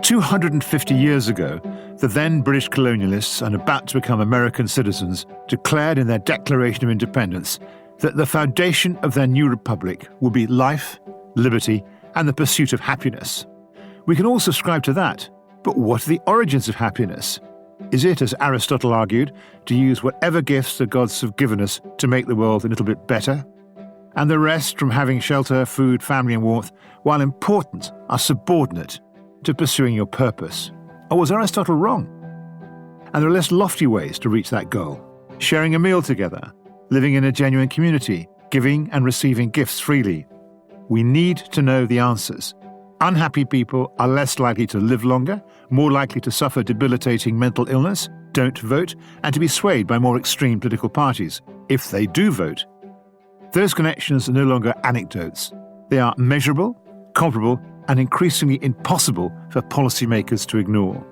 250 years ago, the then British colonialists and about to become American citizens declared in their Declaration of Independence that the foundation of their new republic will be life, liberty, and the pursuit of happiness. We can all subscribe to that, but what are the origins of happiness? Is it, as Aristotle argued, to use whatever gifts the gods have given us to make the world a little bit better? And the rest, from having shelter, food, family and warmth, while important, are subordinate to pursuing your purpose? Or was Aristotle wrong? And there are less lofty ways to reach that goal. Sharing a meal together, living in a genuine community, giving and receiving gifts freely. We need to know the answers. Unhappy people are less likely to live longer, more likely to suffer debilitating mental illness, don't vote, and to be swayed by more extreme political parties, if they do vote. Those connections are no longer anecdotes. They are measurable, comparable, and increasingly impossible for policymakers to ignore.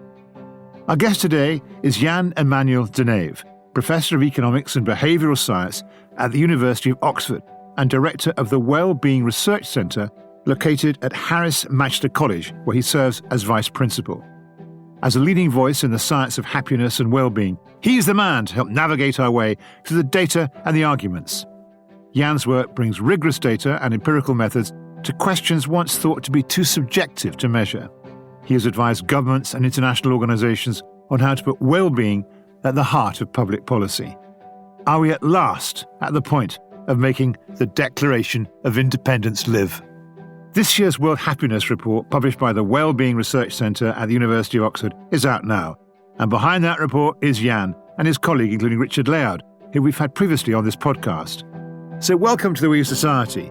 Our guest today is Jan-Emmanuel De Neve, Professor of Economics and Behavioural Science at the University of Oxford and Director of the Wellbeing Research Centre located at Harris Manchester College, where he serves as Vice Principal. As a leading voice in the science of happiness and well-being, he's the man to help navigate our way through the data and the arguments. Jan's work brings rigorous data and empirical methods to questions once thought to be too subjective to measure. He has advised governments and international organisations on how to put well-being at the heart of public policy. Are we at last at the point of making the Declaration of Independence live? This year's World Happiness Report, published by the Wellbeing Research Centre at the University of Oxford, is out now. And behind that report is Jan and his colleague, including Richard Layard, who we've had previously on this podcast. So welcome to the We Society.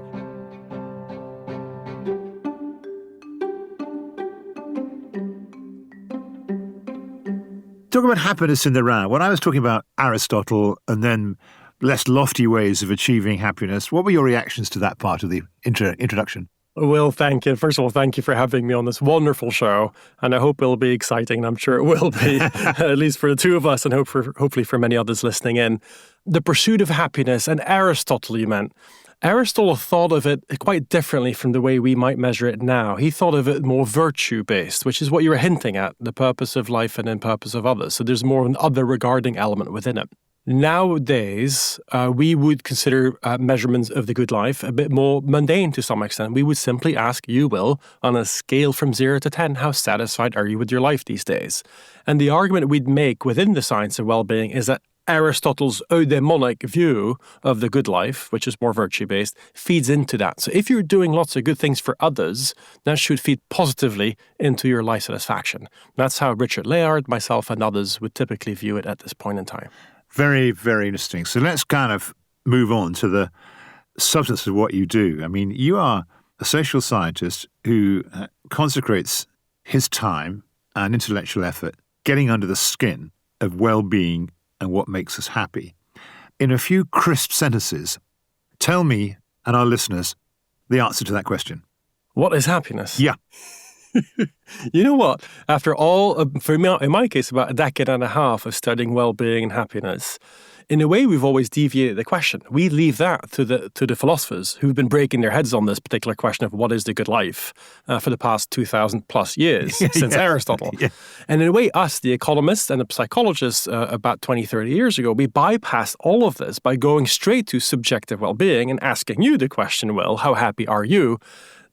Talk about happiness in the round. When I was talking about Aristotle and then less lofty ways of achieving happiness, what were your reactions to that part of the introduction? Will, thank you. First of all, thank you for having me on this wonderful show. And I hope it'll be exciting. And I'm sure it will be, at least for the two of us and hopefully for many others listening in. The pursuit of happiness, and Aristotle, you meant. Aristotle thought of it quite differently from the way we might measure it now. He thought of it more virtue-based, which is what you were hinting at, the purpose of life and then purpose of others. So there's more of an other regarding element within it. Nowadays, we would consider measurements of the good life a bit more mundane to some extent. We would simply ask you, Will, on a scale from 0 to 10, how satisfied are you with your life these days? And the argument we'd make within the science of well-being is that Aristotle's eudaimonic view of the good life, which is more virtue-based, feeds into that. So if you're doing lots of good things for others, that should feed positively into your life satisfaction. That's how Richard Layard, myself, and others would typically view it at this point in time. Very, very interesting. So let's kind of move on to the substance of what you do. I mean, you are a social scientist who consecrates his time and intellectual effort getting under the skin of well-being and what makes us happy. In a few crisp sentences, tell me and our listeners the answer to that question. What is happiness? Yeah. You know what? After all, for me, in my case, about a decade and a half of studying well-being and happiness, in a way, we've always deviated the question. We leave that to the philosophers who've been breaking their heads on this particular question of what is the good life for the past 2,000 plus years since Aristotle. Yeah. And in a way, us, the economists and the psychologists about 20, 30 years ago, we bypassed all of this by going straight to subjective well-being and asking you the question, Will, how happy are you?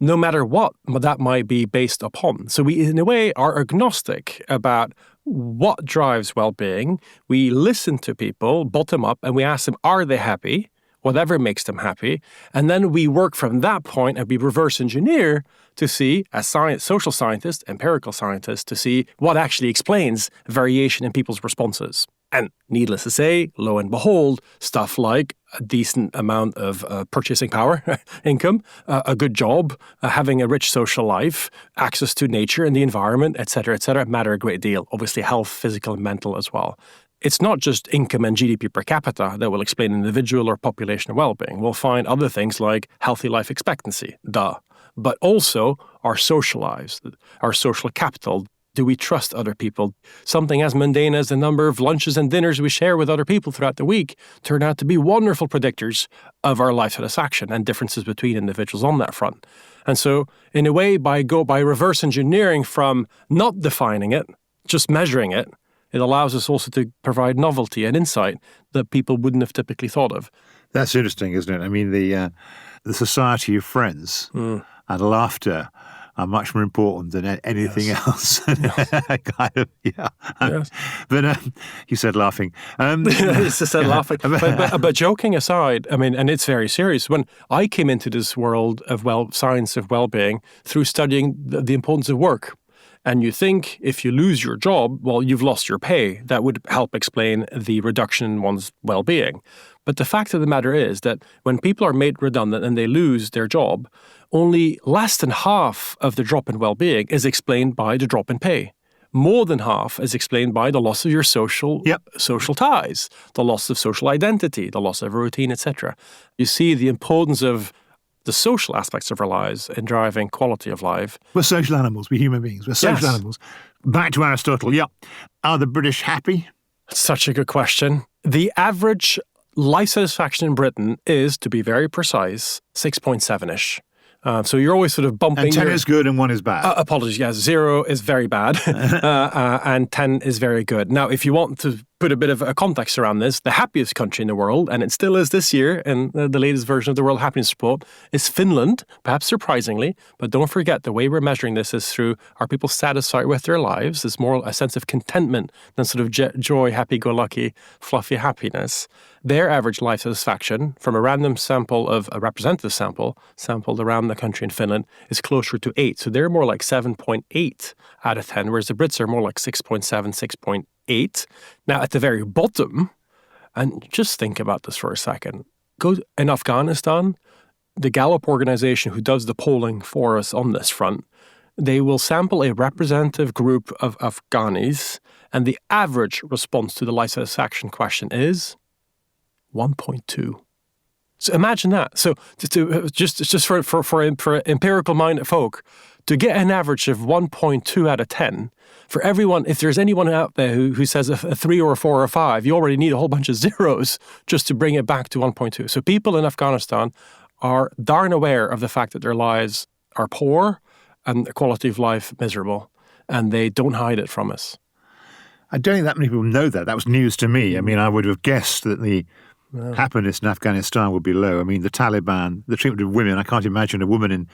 No matter what that might be based upon. So we, in a way, are agnostic about what drives well-being. We listen to people bottom up and we ask them, are they happy? Whatever makes them happy. And then we work from that point and we reverse engineer to see, as social scientists, empirical scientists, to see what actually explains variation in people's responses. And needless to say, lo and behold, stuff like a decent amount of purchasing power, income, a good job, having a rich social life, access to nature and the environment, etc., matter a great deal. Obviously, health, physical and mental as well. It's not just income and GDP per capita that will explain individual or population well-being. We'll find other things like healthy life expectancy, but also our social lives, our social capital. Do we trust other people? Something as mundane as the number of lunches and dinners we share with other people throughout the week turn out to be wonderful predictors of our life satisfaction and differences between individuals on that front. And so, in a way, by reverse engineering from not defining it, just measuring it, it allows us also to provide novelty and insight that people wouldn't have typically thought of. That's interesting, isn't it? I mean, the society of friends and laughter are much more important than anything else. Kind of, yeah. Yes. But you said laughing. It's just said laughing. But joking aside, I mean, and it's very serious. When I came into this world of science of well-being through studying the importance of work, and you think if you lose your job, well, you've lost your pay. That would help explain the reduction in one's well-being. But the fact of the matter is that when people are made redundant and they lose their job, only less than half of the drop in well-being is explained by the drop in pay. More than half is explained by the loss of your social ties, the loss of social identity, the loss of a routine, etc. You see the importance of the social aspects of our lives in driving quality of life. We're social animals. We're human beings. We're social animals. Back to Aristotle. Yeah. Are the British happy? Such a good question. The average life satisfaction in Britain is, to be very precise, 6.7-ish. So you're always sort of bumping. And 10 is good and 1 is bad. Apologies, yes. 0 is very bad and 10 is very good. Now, if you want to put a bit of a context around this, the happiest country in the world, and it still is this year in the latest version of the World Happiness Report, is Finland, perhaps surprisingly. But don't forget, the way we're measuring this is through, are people satisfied with their lives? There's more a sense of contentment than sort of joy, happy-go-lucky, fluffy happiness. Their average life satisfaction from a random sample of a representative sampled around the country in Finland is closer to 8. So they're more like 7.8 out of 10, whereas the Brits are more like 6.7, 6.8. Now, at the very bottom, and just think about this for a second, go in Afghanistan, the Gallup organization who does the polling for us on this front, they will sample a representative group of Afghanis, and the average response to the life satisfaction question is 1.2. So imagine that. So just for empirical-minded folk, to get an average of 1.2 out of 10, for everyone, if there's anyone out there who says a 3 or a 4 or a 5, you already need a whole bunch of zeros just to bring it back to 1.2. So people in Afghanistan are darn aware of the fact that their lives are poor and the quality of life miserable, and they don't hide it from us. I don't think that many people know that. That was news to me. I mean, I would have guessed that the happiness in Afghanistan would be low. I mean, the Taliban, the treatment of women, I can't imagine a woman in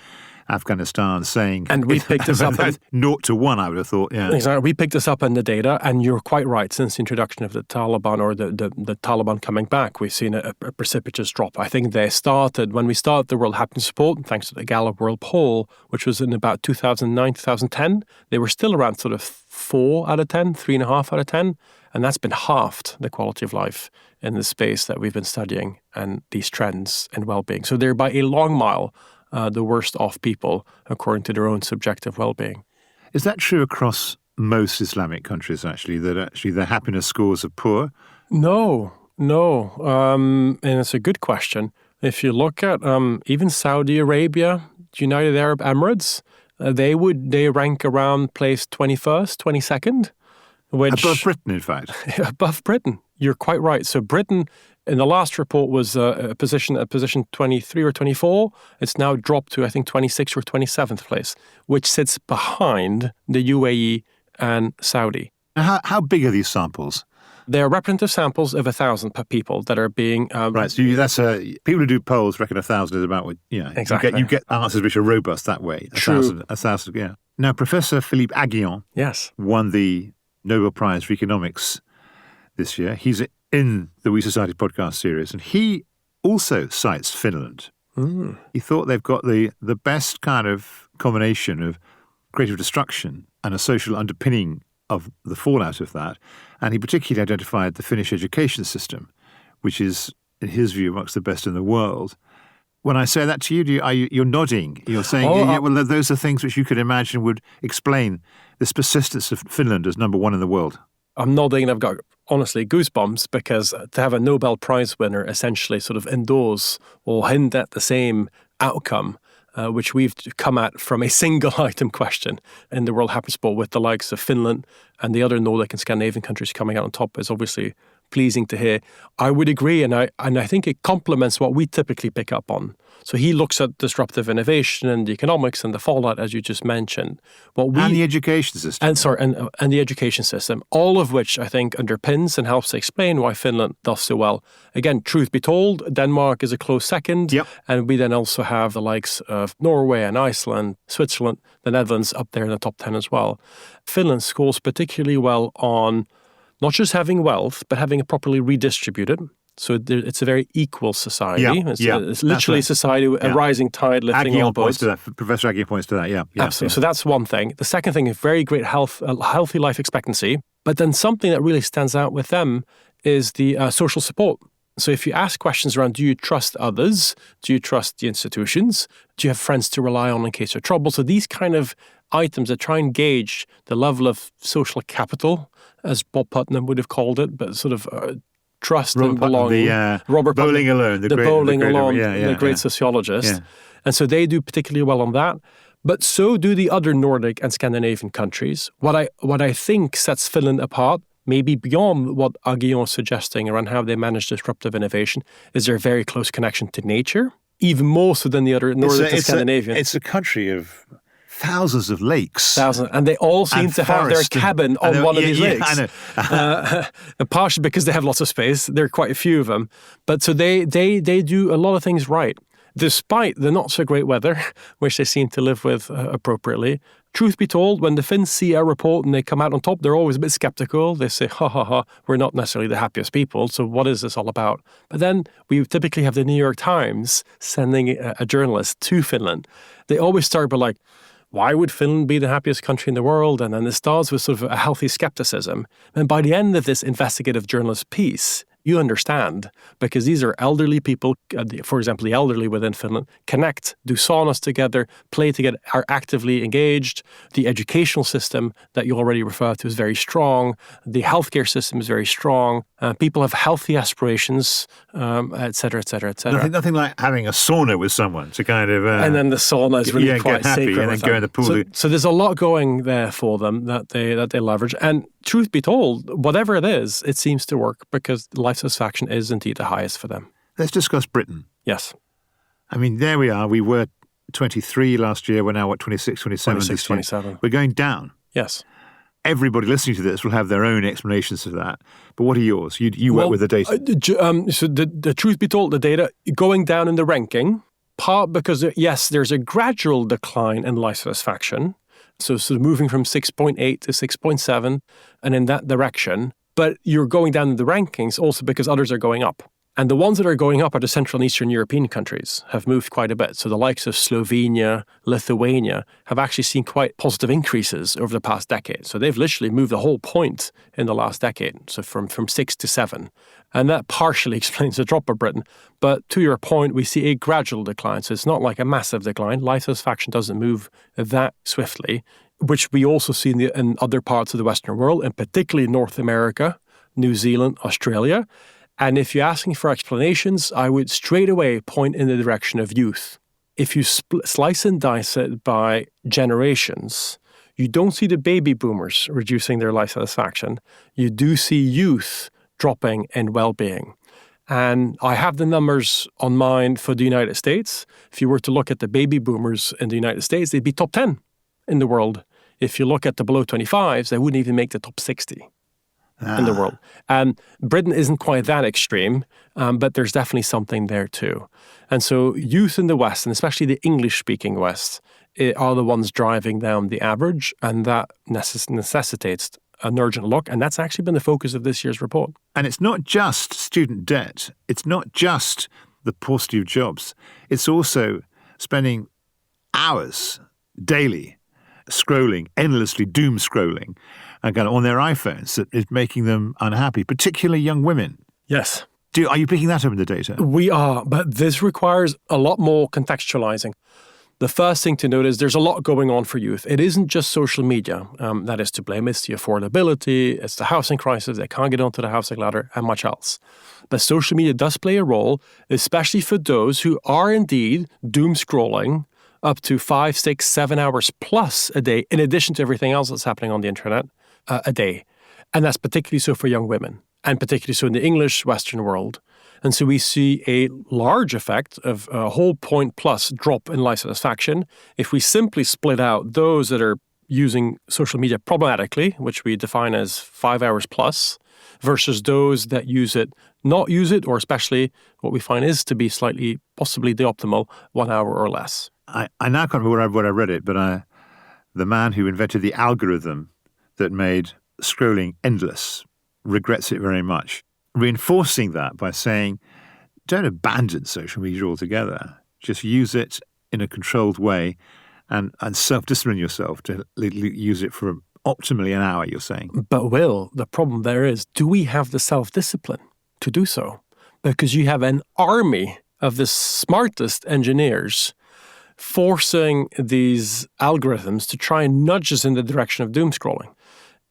Afghanistan saying... And we picked this up... 0 to 1, I would have thought, yeah. Exactly. We picked this up in the data, and you're quite right. Since the introduction of the Taliban, or the Taliban coming back, we've seen a precipitous drop. I think they started, when we started the World Happiness Report, thanks to the Gallup World Poll, which was in about 2009, 2010, they were still around sort of 4 out of 10, 3.5 out of 10, and that's been halved, the quality of life in the space that we've been studying and these trends in well-being. So they're by a long mile the worst off people according to their own subjective well-being. Is that true across most Islamic countries, actually, that actually their happiness scores are poor? No. And it's a good question. If you look at even Saudi Arabia, United Arab Emirates, they rank around place 21st, 22nd. Above Britain, in fact. Above Britain. You're quite right. So Britain, in the last report, was a position 23 or 24. It's now dropped to, I think, 26th or 27th place, which sits behind the UAE and Saudi. How big are these samples? They're representative samples of 1,000 people that are being... right, so that's people who do polls reckon 1,000 is about what, exactly. You get answers which are robust that way. True. 1,000, yeah. Now, Professor Philippe Aghion won the Nobel Prize for Economics this year. He's in the We Society podcast series, and he also cites Finland. He thought they've got the best kind of combination of creative destruction and a social underpinning of the fallout of that. And he particularly identified the Finnish education system, which is, in his view, amongst the best in the world. When I say that to you, you're nodding. You're saying, well, those are things which you could imagine would explain this persistence of Finland as number 1 in the world. I'm nodding, and I've got, honestly, goosebumps, because to have a Nobel Prize winner essentially sort of endorse or hint at the same outcome, which we've come at from a single item question in the World Happiness Report, with the likes of Finland and the other Nordic and Scandinavian countries coming out on top, is obviously pleasing to hear. I would agree, and I think it complements what we typically pick up on. So he looks at disruptive innovation and the economics and the fallout, as you just mentioned. And the education system. And the education system, all of which I think underpins and helps to explain why Finland does so well. Again, truth be told, Denmark is a close second. Yep. And we then also have the likes of Norway and Iceland, Switzerland, the Netherlands up there in the top 10 as well. Finland scores particularly well on not just having wealth, but having it properly redistributed. So it's a very equal society. It's literally a society, a rising tide lifting all boats. Professor Aggie points to that, Absolutely. So that's one thing. The second thing is very great health, a healthy life expectancy. But then something that really stands out with them is the social support. So if you ask questions around, do you trust others? Do you trust the institutions? Do you have friends to rely on in case of trouble? So these kind of items that try and gauge the level of social capital, as Bob Putnam would have called it, but sort of trust and belonging. Robert Bowling alone, the great sociologist. Yeah. And so they do particularly well on that. But so do the other Nordic and Scandinavian countries. What I think sets Finland apart, maybe beyond what Aghion is suggesting around how they manage disruptive innovation, is their very close connection to nature, even more so than the other Nordic and Scandinavian. It's a country of thousands of lakes. And they all seem to have their cabin on one of these lakes. I know. Partially because they have lots of space. There are quite a few of them. But so they do a lot of things right, despite the not so great weather, which they seem to live with appropriately. Truth be told, when the Finns see our report and they come out on top, they're always a bit skeptical. They say, we're not necessarily the happiest people, so what is this all about? But then we typically have the New York Times sending a journalist to Finland. They always start by like, why would Finland be the happiest country in the world? And then it starts with sort of a healthy skepticism. And by the end of this investigative journalist piece, you understand, because these are elderly people, for example, the elderly within Finland, connect, do saunas together, play together, are actively engaged. The educational system that you already referred to is very strong. The healthcare system is very strong. People have healthy aspirations, et cetera, et cetera, et cetera. Nothing like having a sauna with someone to kind of... and then the sauna is really quite sacred. And then go in the pool. So there's a lot going there for them that they leverage. And truth be told, whatever it is, it seems to work because life satisfaction is indeed the highest for them. Let's discuss Britain. Yes. I mean, there we are. We were 23 last year. We're now, 26, 27 this year. 27. We're going down. Yes. Everybody listening to this will have their own explanations of that. But what are yours? You work with the data. So the truth be told, the data going down in the ranking, part because, yes, there's a gradual decline in life satisfaction. So sort of moving from 6.8 to 6.7 and in that direction. But you're going down in the rankings also because others are going up. And the ones that are going up are the Central and Eastern European countries have moved quite a bit. So the likes of Slovenia, Lithuania have actually seen quite positive increases over the past decade. So they've literally moved a whole point in the last decade. So from 6 to 7. And that partially explains the drop of Britain. But to your point, we see a gradual decline. So it's not like a massive decline. Life satisfaction doesn't move that swiftly, which we also see in other parts of the Western world, and particularly North America, New Zealand, Australia. And if you're asking for explanations, I would straight away point in the direction of youth. If you slice and dice it by generations, you don't see the baby boomers reducing their life satisfaction. You do see youth dropping in well-being. And I have the numbers on mine for the United States. If you were to look at the baby boomers in the United States, they'd be top 10 in the world. If you look at the below 25s, they wouldn't even make the top 60 in the world. And Britain isn't quite that extreme, but there's definitely something there too. And so youth in the West, and especially the English-speaking West, are the ones driving down the average, and that necessitates an urgent look, and that's actually been the focus of this year's report. And it's not just student debt. It's not just the paucity of jobs. It's also spending hours daily scrolling, endlessly doom scrolling, on their iPhones that is making them unhappy, particularly young women. Yes. Are you picking that up in the data? We are, but this requires a lot more contextualizing. The first thing to note is there's a lot going on for youth. It isn't just social media that is to blame. It's the affordability, it's the housing crisis, they can't get onto the housing ladder, and much else. But social media does play a role, especially for those who are indeed doom scrolling up to 5, 6, 7 hours plus a day, in addition to everything else that's happening on the internet, a day. And that's particularly so for young women. and particularly so in the English Western world. And so we see a large effect of a whole point plus drop in life satisfaction if we simply split out those that are using social media problematically, which we define as 5 hours plus, versus those that not use it, or especially what we find is to be slightly, possibly the optimal 1 hour or less. I now can't remember where I read it, but the man who invented the algorithm that made scrolling endless regrets it very much, reinforcing that by saying, don't abandon social media altogether. Just use it in a controlled way and self-discipline yourself to use it for optimally an hour, you're saying. But Will, the problem there is, do we have the self-discipline to do so? Because you have an army of the smartest engineers forcing these algorithms to try and nudge us in the direction of doom scrolling.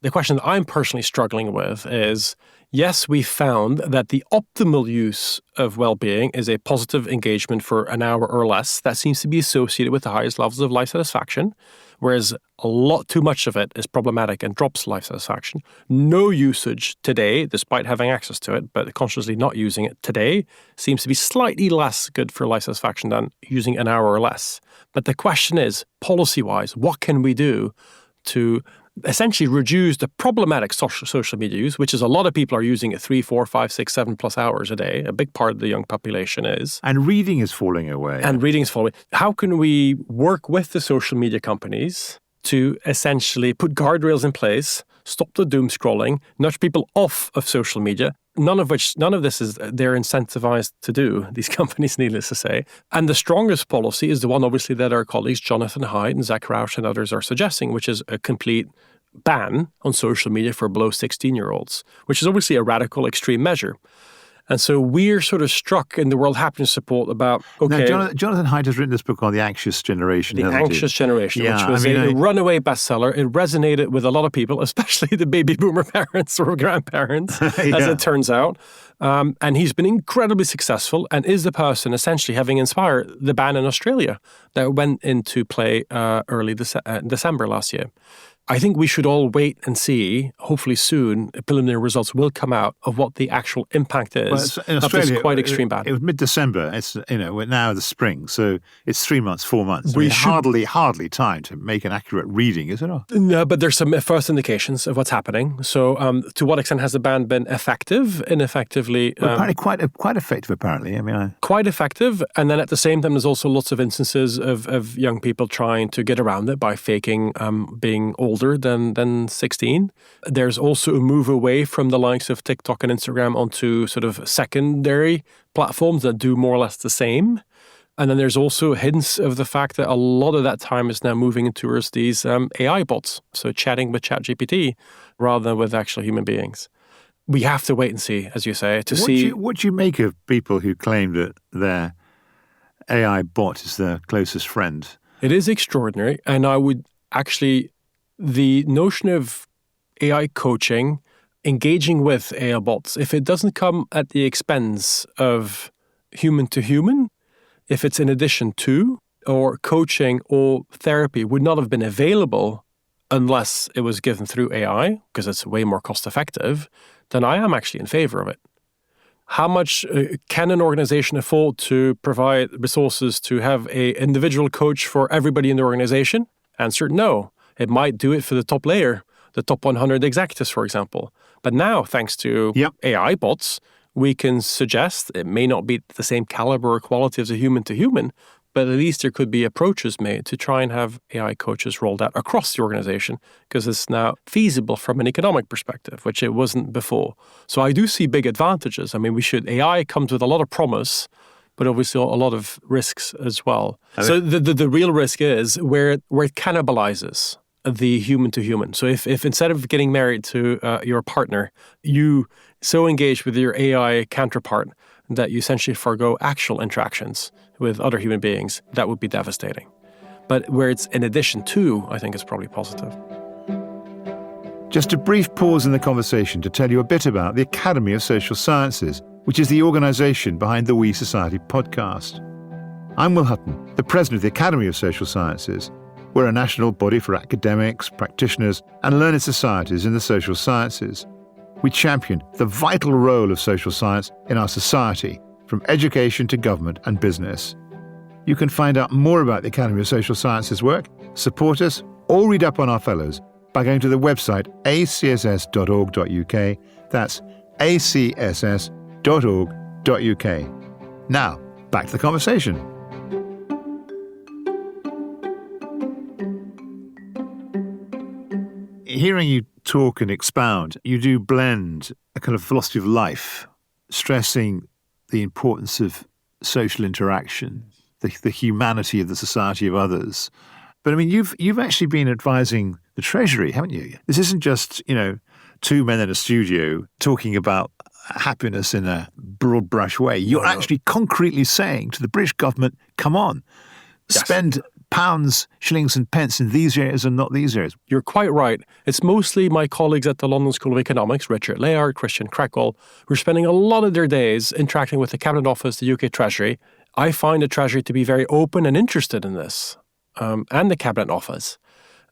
The question that I'm personally struggling with is, yes, we found that the optimal use of well-being is a positive engagement for an hour or less. That seems to be associated with the highest levels of life satisfaction, whereas a lot too much of it is problematic and drops life satisfaction. No usage today, despite having access to it, but consciously not using it today, seems to be slightly less good for life satisfaction than using an hour or less. But the question is, policy-wise, what can we do to essentially reduce the problematic social media use, which is a lot of people are using it 3, 4, 5, 6, 7 plus hours a day. A big part of the young population is. And reading is falling away. How can we work with the social media companies to essentially put guardrails in place, stop the doom scrolling, nudge people off of social media, none of this is they're incentivized to do, these companies, needless to say. And the strongest policy is the one, obviously, that our colleagues Jonathan Haidt and Zach Rausch and others are suggesting, which is a complete ban on social media for below 16-year-olds, which is obviously a radical, extreme measure. And so we're sort of struck in the World Happiness Report about, okay... Now, Jonathan Haidt has written this book on the anxious generation, The Anxious Generation, yeah, which was a runaway bestseller. It resonated with a lot of people, especially the baby boomer parents or grandparents, as it turns out. And he's been incredibly successful and is the person essentially having inspired the ban in Australia that went into play early December last year. I think we should all wait and see, hopefully soon, preliminary results will come out of what the actual impact is of this quite extreme ban. It was mid-December. It's, we're now in the spring, so it's 3 months, 4 months. Hardly time to make an accurate reading, is it not? No, but there's some first indications of what's happening. So to what extent has the ban been effective? Ineffectively. Well, apparently quite effective, apparently. Quite effective. And then at the same time, there's also lots of instances of young people trying to get around it by faking being older than 16. There's also a move away from the likes of TikTok and Instagram onto sort of secondary platforms that do more or less the same. And then there's also hints of the fact that a lot of that time is now moving towards these AI bots, so chatting with ChatGPT rather than with actual human beings. We have to wait and see, as you say, What do you make of people who claim that their AI bot is their closest friend? It is extraordinary, and I would actually... The notion of AI coaching, engaging with AI bots, if it doesn't come at the expense of human to human, if it's in addition to, or coaching or therapy would not have been available unless it was given through AI, because it's way more cost effective, then I am actually in favor of it. How much can an organization afford to provide resources to have an individual coach for everybody in the organization? Answer, no. It might do it for the top layer, the top 100 executives, for example. But now, thanks to AI bots, we can suggest it may not be the same caliber or quality as a human to human, but at least there could be approaches made to try and have AI coaches rolled out across the organization because it's now feasible from an economic perspective, which it wasn't before. So I do see big advantages. AI comes with a lot of promise, but obviously a lot of risks as well. So the real risk is where it cannibalizes the human to human. So if instead of getting married to your partner, you so engage with your AI counterpart that you essentially forgo actual interactions with other human beings, that would be devastating. But where it's in addition to, I think it's probably positive. Just a brief pause in the conversation to tell you a bit about the Academy of Social Sciences, which is the organisation behind the We Society podcast. I'm Will Hutton, the president of the Academy of Social Sciences. We're a national body for academics, practitioners and learned societies in the social sciences. we champion the vital role of social science in our society, from education to government and business. You can find out more about the Academy of Social Sciences work, support us, or read up on our fellows by going to the website acss.org.uk. That's acss.org.uk. Now, back to the conversation. Hearing you talk and expound, you do blend a kind of philosophy of life, stressing the importance of social interaction, the humanity of the society of others. But I mean, you've actually been advising the Treasury, haven't you? This isn't just, two men in a studio talking about happiness in a broad brush way. You're actually concretely saying to the British government, come on, spend pounds, shillings and pence in these areas and not these areas. You're quite right. It's mostly my colleagues at the London School of Economics, Richard Layard, Christian Crackle, who are spending a lot of their days interacting with the Cabinet Office, the UK Treasury. I find the Treasury to be very open and interested in this, and the Cabinet Office.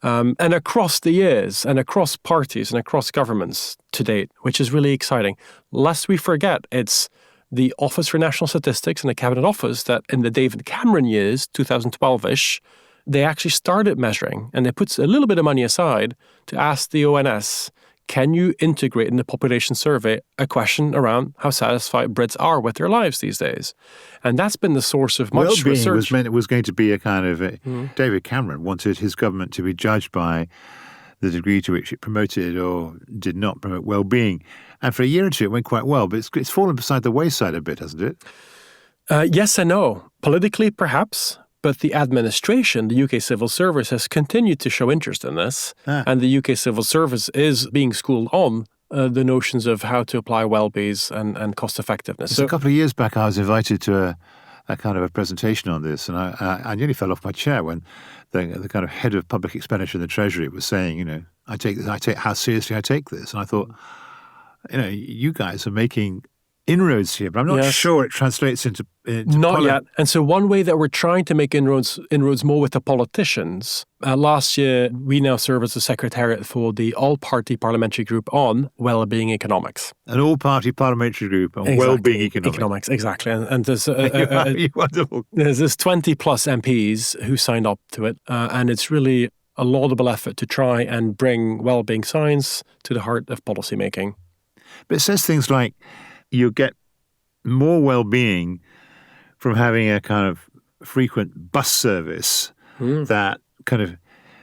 And across the years, and across parties, and across governments to date, which is really exciting. Lest we forget, it's the Office for National Statistics and the Cabinet Office that in the David Cameron years, 2012-ish, they actually started measuring, and they put a little bit of money aside to ask the ONS, can you integrate in the population survey a question around how satisfied Brits are with their lives these days? And that's been the source of much Wellbeing research. Was meant it was going to be a kind of... David Cameron wanted his government to be judged by the degree to which it promoted or did not promote well-being. And for a year or two, it went quite well, but it's fallen beside the wayside a bit, hasn't it? Yes and no. Politically, perhaps, but the administration, the UK Civil Service, has continued to show interest in this. And the UK Civil Service is being schooled on the notions of how to apply well-beings and cost-effectiveness. So a couple of years back, I was invited to a kind of a presentation on this, and I nearly fell off my chair when the kind of head of public expenditure in the Treasury was saying, I take how seriously I take this. And I thought, you guys are making inroads here, but I'm not sure it translates into not yet. And so one way that we're trying to make inroads more with the politicians, last year we now serve as the secretariat for the all-party parliamentary group on Wellbeing Economics. An all-party parliamentary group on Wellbeing Economics. Exactly. And there's wonderful. There's 20 plus MPs who signed up to it, and it's really a laudable effort to try and bring wellbeing science to the heart of policymaking. But it says things like you get more well-being from having a kind of frequent bus service that kind of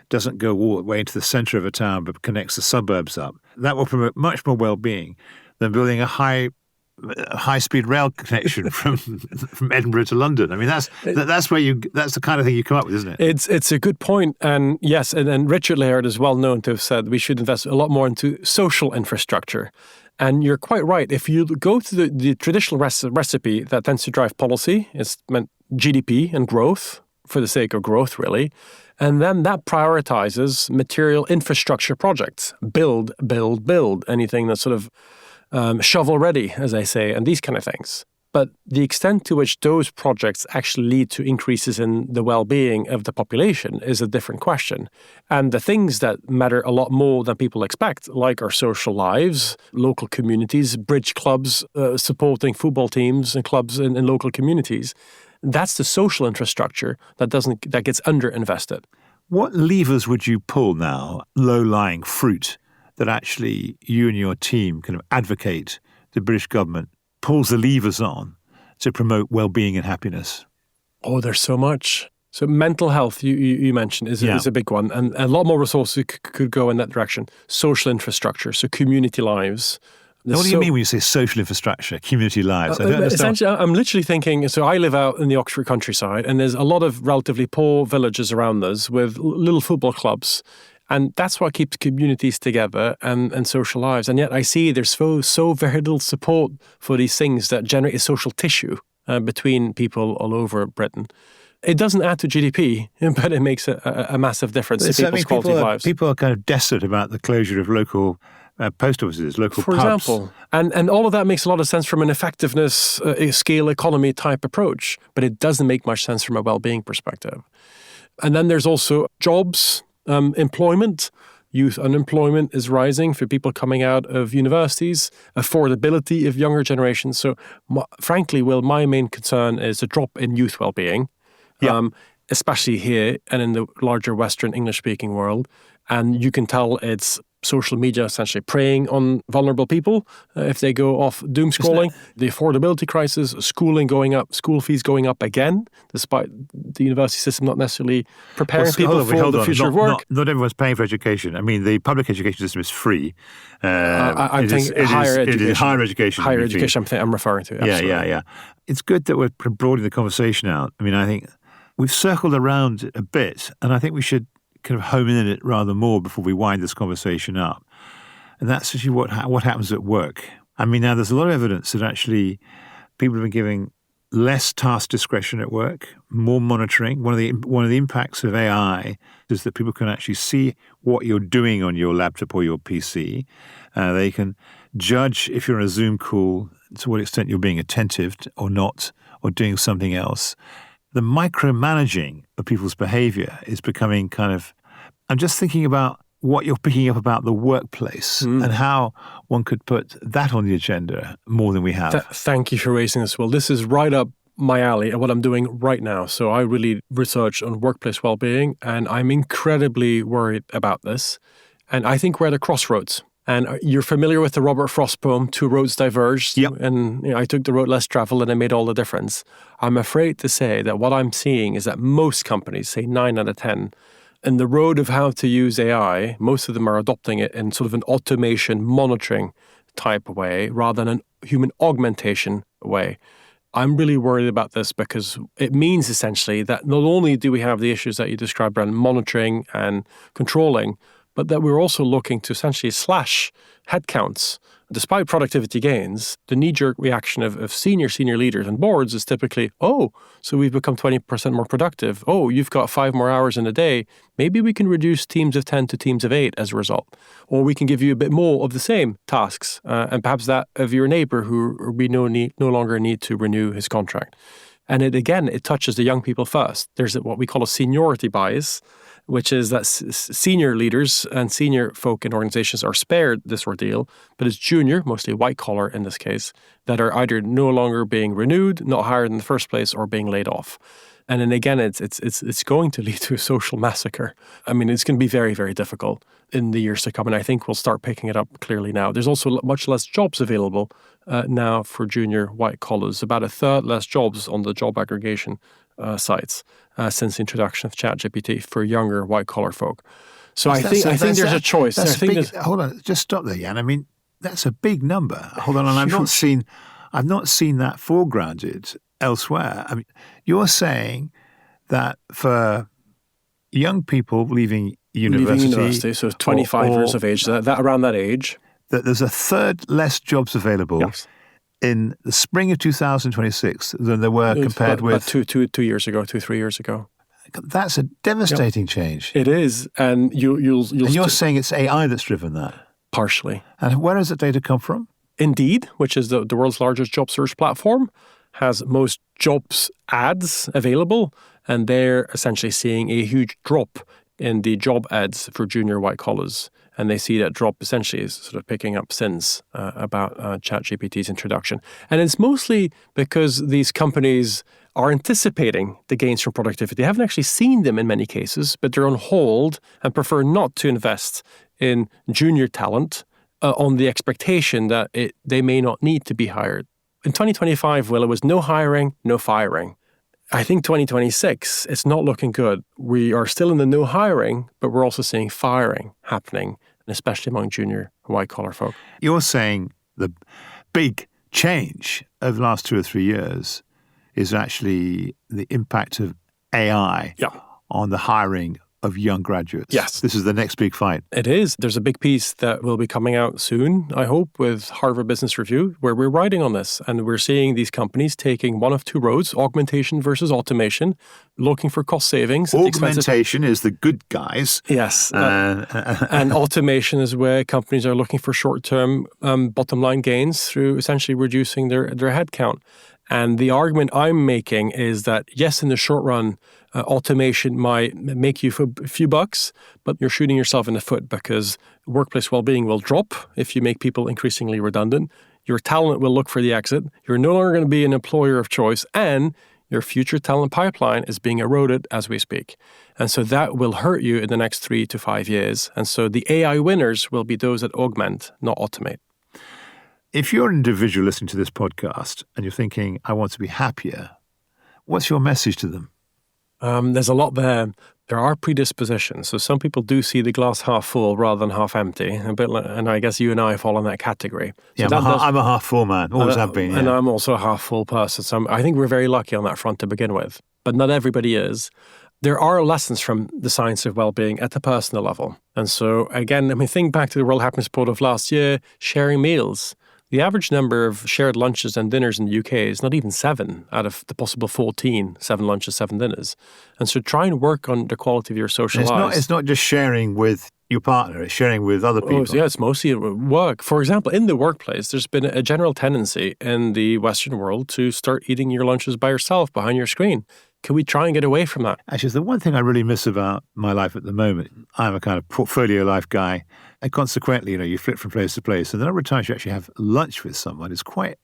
doesn't go all the way into the centre of a town but connects the suburbs up. That will promote much more well-being than building a high-speed rail connection from Edinburgh to London. I mean, that's the kind of thing you come up with, isn't it? It's a good point. And yes, and Richard Layard is well known to have said we should invest a lot more into social infrastructure. And you're quite right. If you go to the traditional recipe that tends to drive policy, it's meant GDP and growth for the sake of growth, really. And then that prioritizes material infrastructure projects. Build. Anything that's sort of shovel ready, as I say, and these kind of things. But the extent to which those projects actually lead to increases in the well-being of the population is a different question. And the things that matter a lot more than people expect, like our social lives, local communities, bridge clubs, supporting football teams and clubs in local communities, that's the social infrastructure that gets underinvested. What levers would you pull now, low-lying fruit, that actually you and your team kind of advocate the British government pulls the levers on to promote well-being and happiness? Oh, there's so much. So mental health, you mentioned, is a big one. And a lot more resources could go in that direction. Social infrastructure, so community lives. What do you mean when you say social infrastructure, community lives? I don't understand. Essentially, I'm literally thinking, so I live out in the Oxford countryside, and there's a lot of relatively poor villages around us with little football clubs. And that's what keeps communities together and social lives. And yet I see there's so very little support for these things that generate a social tissue between people all over Britain. It doesn't add to GDP, but it makes a massive difference to people's quality of lives. People are kind of desperate about the closure of local post offices, local pubs. For example. And all of that makes a lot of sense from an effectiveness, scale economy type approach, but it doesn't make much sense from a well-being perspective. And then there's also jobs, employment. Youth unemployment is rising for people coming out of universities, affordability of younger generations. So frankly, Will, my main concern is a drop in youth well-being, especially here and in the larger Western English-speaking world. And you can tell it's social media essentially preying on vulnerable people if they go off doom scrolling. The affordability crisis, schooling going up, school fees going up again, despite the university system not necessarily preparing people for the future of work. Not everyone's paying for education. I mean, the public education system is free. I'm thinking higher education. It is higher education. Higher education I'm referring to. Absolutely. Yeah. It's good that we're broadening the conversation out. I mean, I think we've circled around it a bit, and I think we should kind of home in it rather more before we wind this conversation up. And that's actually what happens at work. I mean, now there's a lot of evidence that actually people have been giving less task discretion at work, more monitoring. One of the impacts of AI is that people can actually see what you're doing on your laptop or your PC. They can judge if you're on a Zoom call to what extent you're being attentive or not, or doing something else. The micromanaging of people's behavior is becoming kind of, I'm just thinking about what you're picking up about the workplace and how one could put that on the agenda more than we have. Thank you for raising this, Will. This is right up my alley and what I'm doing right now. So I really research on workplace well-being, and I'm incredibly worried about this. And I think we're at a crossroads. And you're familiar with the Robert Frost poem, Two Roads Diverged. Yep. And I took the road less traveled and it made all the difference. I'm afraid to say that what I'm seeing is that most companies, say 9 out of 10, in the road of how to use AI, most of them are adopting it in sort of an automation monitoring type way rather than a human augmentation way. I'm really worried about this because it means essentially that not only do we have the issues that you described around monitoring and controlling, but that we're also looking to essentially slash headcounts. Despite productivity gains, the knee-jerk reaction of senior leaders and boards is typically, oh, so we've become 20% more productive. Oh, you've got 5 more hours in a day. Maybe we can reduce teams of 10 to teams of 8 as a result. Or we can give you a bit more of the same tasks, and perhaps that of your neighbor who we no longer need to renew his contract. And it touches the young people first. There's what we call a seniority bias, which is that senior leaders and senior folk in organizations are spared this ordeal, but it's junior, mostly white collar in this case, that are either no longer being renewed, not hired in the first place, or being laid off. And then again, it's going to lead to a social massacre. I mean, it's going to be very, very difficult in the years to come, and I think we'll start picking it up clearly now. There's also much less jobs available now for junior white collars, about a third less jobs on the job aggregation sites since the introduction of ChatGPT for younger white-collar folk. So I think there's a choice. Hold on, just stop there, Jan. I mean, that's a big number. Hold on, and I've not seen that foregrounded elsewhere. I mean, you're saying that for young people leaving university, so 25 years of age, that around that age, that there's a third less jobs available. Yes. In the spring of 2026 than there were compared with 2 years ago, 3 years ago. That's a devastating change. It is, and you're saying it's AI that's driven that? Partially. And where does that data come from? Indeed, which is the world's largest job search platform, has most jobs ads available, and they're essentially seeing a huge drop in the job ads for junior white collars. And they see that drop essentially is sort of picking up since about ChatGPT's introduction. And it's mostly because these companies are anticipating the gains from productivity. They haven't actually seen them in many cases, but they're on hold and prefer not to invest in junior talent on the expectation that they may not need to be hired. In 2025, Will, it was no hiring, no firing. I think 2026, it's not looking good. We are still in the no hiring, but we're also seeing firing happening, especially among junior white-collar folk. You're saying the big change over the last 2 or 3 years is actually the impact of AI on the hiring of young graduates. Yes. This is the next big fight. It is. There's a big piece that will be coming out soon, I hope, with Harvard Business Review, where we're writing on this. And we're seeing these companies taking one of two roads, augmentation versus automation, looking for cost savings. Augmentation is the good guys. Yes. And automation is where companies are looking for short-term bottom line gains through essentially reducing their headcount. And the argument I'm making is that, yes, in the short run, automation might make you for a few bucks, but you're shooting yourself in the foot because workplace well-being will drop if you make people increasingly redundant. Your talent will look for the exit. You're no longer going to be an employer of choice, and your future talent pipeline is being eroded as we speak. And so that will hurt you in the next 3 to 5 years. And so the AI winners will be those that augment, not automate. If you're an individual listening to this podcast and you're thinking, I want to be happier, what's your message to them? There's a lot there. There are predispositions. So some people do see the glass half full rather than half empty. And I guess you and I fall in that category. Yeah, so I'm a half full man. Always have been. Yeah. And I'm also a half full person. So I think we're very lucky on that front to begin with. But not everybody is. There are lessons from the science of well-being at the personal level. And so again, think back to the World Happiness Report of last year, sharing meals. The average number of shared lunches and dinners in the UK is not even 7 out of the possible 14, 7 lunches, 7 dinners. And so try and work on the quality of your social lives. It's not just sharing with your partner, it's sharing with other people. Yeah, it's mostly work. For example, in the workplace, there's been a general tendency in the Western world to start eating your lunches by yourself behind your screen. Can we try and get away from that? Actually, the one thing I really miss about my life at the moment, I'm a kind of portfolio life guy, and consequently, you flip from place to place, and the number of times you actually have lunch with someone is quite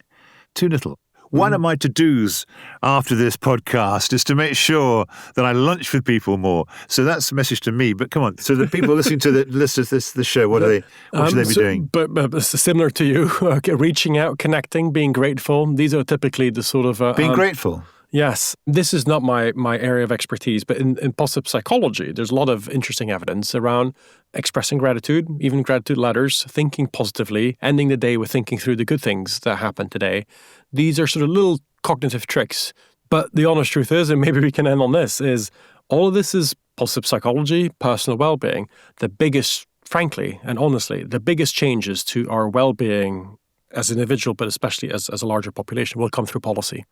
too little. One of my to-dos after this podcast is to make sure that I lunch with people more. So that's a message to me. But come on, so the people listening to the show, what should they be doing? But similar to you, reaching out, connecting, being grateful. These are typically the sort of being grateful. Yes, this is not my area of expertise, but in positive psychology, there's a lot of interesting evidence around expressing gratitude, even gratitude letters, thinking positively, ending the day with thinking through the good things that happened today. These are sort of little cognitive tricks. But the honest truth is, and maybe we can end on this, is all of this is positive psychology, personal well-being. The biggest, frankly and honestly, the biggest changes to our well-being as an individual, but especially as a larger population, will come through policy.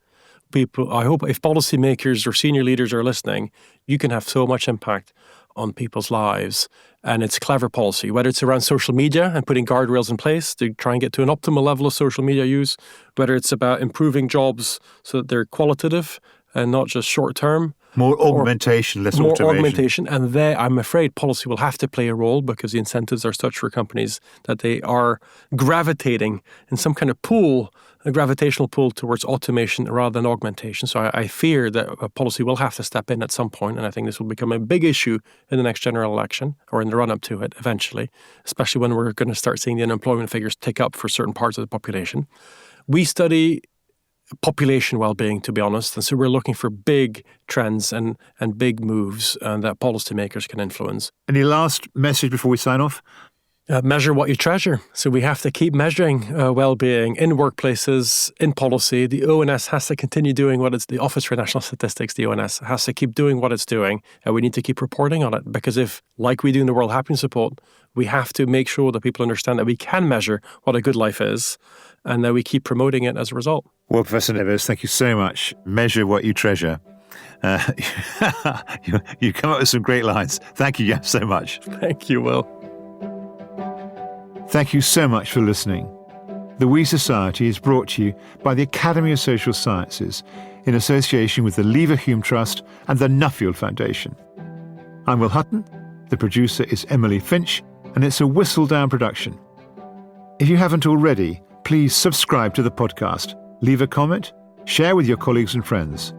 I hope if policymakers or senior leaders are listening, you can have so much impact on people's lives. And it's clever policy, whether it's around social media and putting guardrails in place to try and get to an optimal level of social media use, whether it's about improving jobs so that they're qualitative and not just short-term. More augmentation, less automation. More augmentation. And there, I'm afraid policy will have to play a role because the incentives are such for companies that they are gravitating in some kind of pool, a gravitational pull towards automation rather than augmentation. So I fear that policy will have to step in at some point, and I think this will become a big issue in the next general election or in the run-up to it eventually, especially when we're going to start seeing the unemployment figures tick up for certain parts of the population. We study population well-being, to be honest, and so we're looking for big trends and big moves that policymakers can influence. Any last message before we sign off? Measure what you treasure. So we have to keep measuring well-being in workplaces, in policy. The ONS has to continue doing the Office for National Statistics, the ONS, has to keep doing what it's doing. And we need to keep reporting on it because if, like we do in the World Happiness Report, we have to make sure that people understand that we can measure what a good life is and that we keep promoting it as a result. Well, Professor Neves, thank you so much. Measure what you treasure. You come up with some great lines. Thank you so much. Thank you, Will. Thank you so much for listening. The We Society is brought to you by the Academy of Social Sciences in association with the Leverhulme Trust and the Nuffield Foundation. I'm Will Hutton, the producer is Emily Finch, and it's a Whistledown production. If you haven't already, please subscribe to the podcast, leave a comment, share with your colleagues and friends.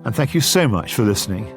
And thank you so much for listening.